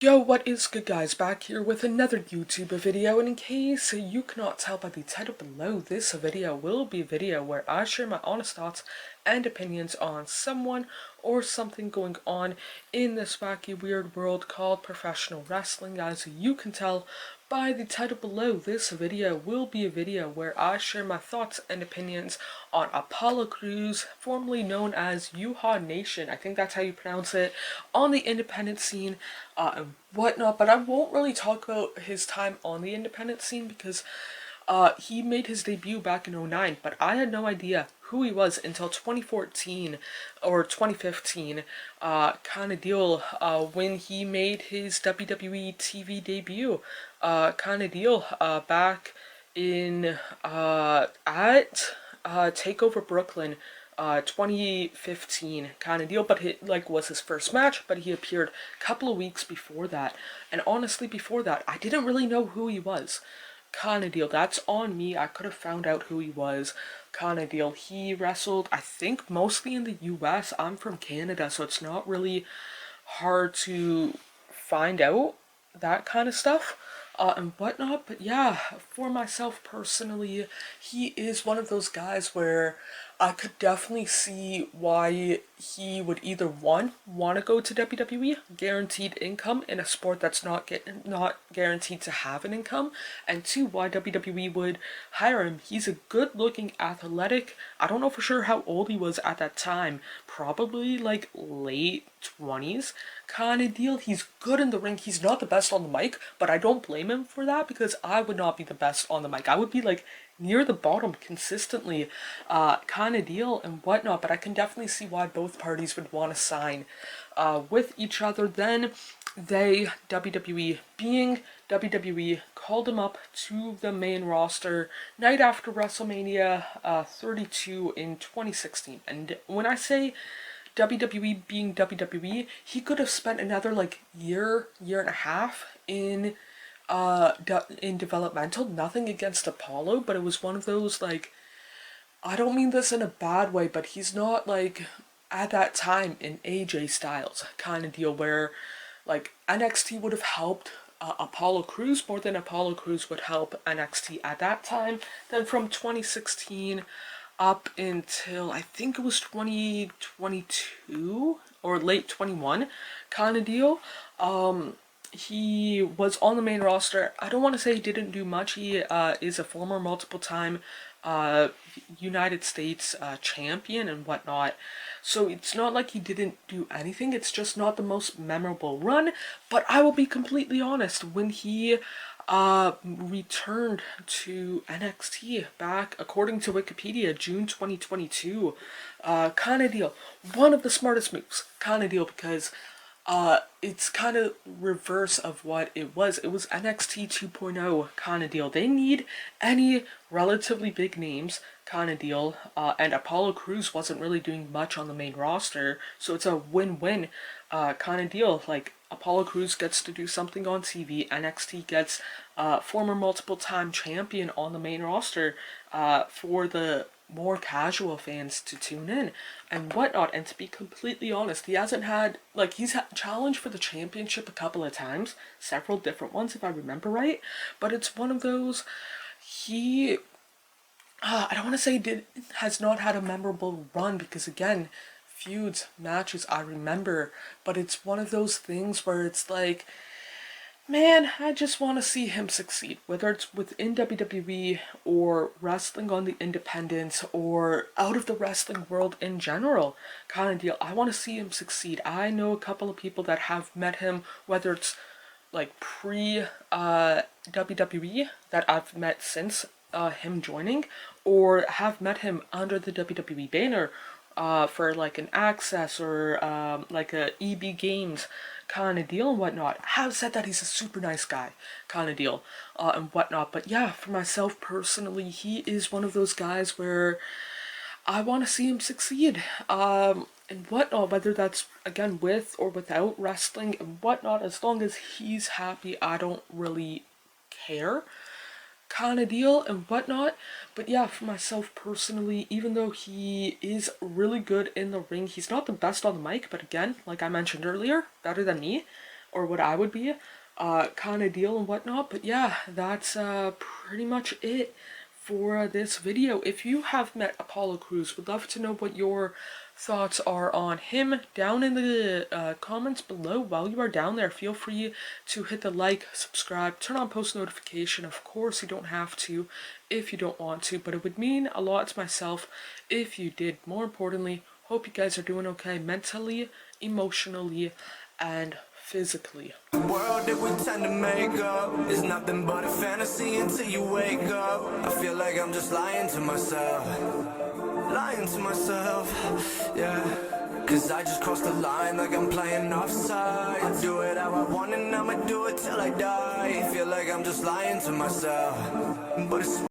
Yo, what is good guys, back here with another YouTube video, and in case you cannot tell by the title below, this video will be a video where I share my honest thoughts and opinions on someone or something going on in this wacky weird world called professional wrestling. As you can tell by the title below, this video will be a video where I share my thoughts and opinions on Apollo Crews, formerly known as Yuha Nation, I think that's how you pronounce it, on the independent scene and whatnot. But I won't really talk about his time on the independent scene because he made his debut back in '09, but I had no idea who he was until 2014 or 2015 kind of deal, when he made his WWE TV debut kind of deal back in at Takeover Brooklyn 2015 kind of deal. But it was his first match, but he appeared a couple of weeks before that, and honestly before that I didn't really know who he was kind of deal. That's on me. I could have found out who he was kind of deal. He wrestled, I think, mostly in the US. I'm from Canada, so it's not really hard to find out that kind of stuff and whatnot. But yeah, for myself personally, he is one of those guys where I could definitely see why he would either one, want to go to WWE, guaranteed income in a sport that's not guaranteed to have an income, and two, why WWE would hire him. He's a good-looking, athletic. I don't know for sure how old he was at that time. Probably like late 20s kind of deal. He's good in the ring. He's not the best on the mic, but I don't blame him for that because I would not be the best on the mic. I would be like near the bottom consistently kind of deal and whatnot. But I can definitely see why both parties would want to sign with each other. Then WWE being WWE, called him up to the main roster night after WrestleMania 32 in 2016. And when I say WWE being WWE, he could have spent another year and a half in developmental. Nothing against Apollo, but it was one of those, I don't mean this in a bad way, but he's not at that time in AJ Styles kind of deal where NXT would have helped Apollo Crews more than Apollo Crews would help NXT at that time. Then from 2016 up until I think it was 2022 or late 21 kind of deal, he was on the main roster. I don't want to say he didn't do much. He is a former multiple-time United States champion and whatnot. So it's not like he didn't do anything. It's just not the most memorable run. But I will be completely honest. When he returned to NXT back, according to Wikipedia, June 2022, kind of deal. One of the smartest moves, kind of deal, because it's kind of reverse of what it was. It was NXT 2.0 kind of deal. They need any relatively big names kind of deal, and Apollo Crews wasn't really doing much on the main roster, so it's a win-win kind of deal. Apollo Crews gets to do something on TV, NXT gets former multiple-time champion on the main roster for the more casual fans to tune in and whatnot. And to be completely honest, he hasn't had, he's had challenged for the championship a couple of times, several different ones if I remember right, but it's one of those, he, I don't want to say has not had a memorable run, because again, feuds, matches, I remember, but it's one of those things where it's man, I just want to see him succeed, whether it's within WWE or wrestling on the independents or out of the wrestling world in general kind of deal. I want to see him succeed. I know a couple of people that have met him, whether it's pre WWE that I've met since him joining, or have met him under the WWE banner for an access or a EB Games kind of deal and whatnot. Have said that he's a super nice guy kind of deal and whatnot. But yeah, for myself personally, he is one of those guys where I want to see him succeed and whatnot, whether that's again with or without wrestling and whatnot. As long as he's happy, I don't really care kind of deal and whatnot. But yeah, for myself personally, even though he is really good in the ring, he's not the best on the mic, but again, like I mentioned earlier, better than me. or what I would be, kind of deal and whatnot. But yeah, that's pretty much it for this video. If you have met Apollo Crews, would love to know what your thoughts are on him down in the comments below. While you are down there, feel free to hit the like, subscribe, turn on post notification. Of course, you don't have to if you don't want to, but it would mean a lot to myself if you did. More importantly, hope you guys are doing okay mentally, emotionally, and physically. The world that we tend to make up is nothing but a fantasy until you wake up. I feel like I'm just lying to myself, yeah. Cause I just crossed the line like I'm playing offside. I do it how I want and I'ma do it till I die. Feel like I'm just lying to myself, but it's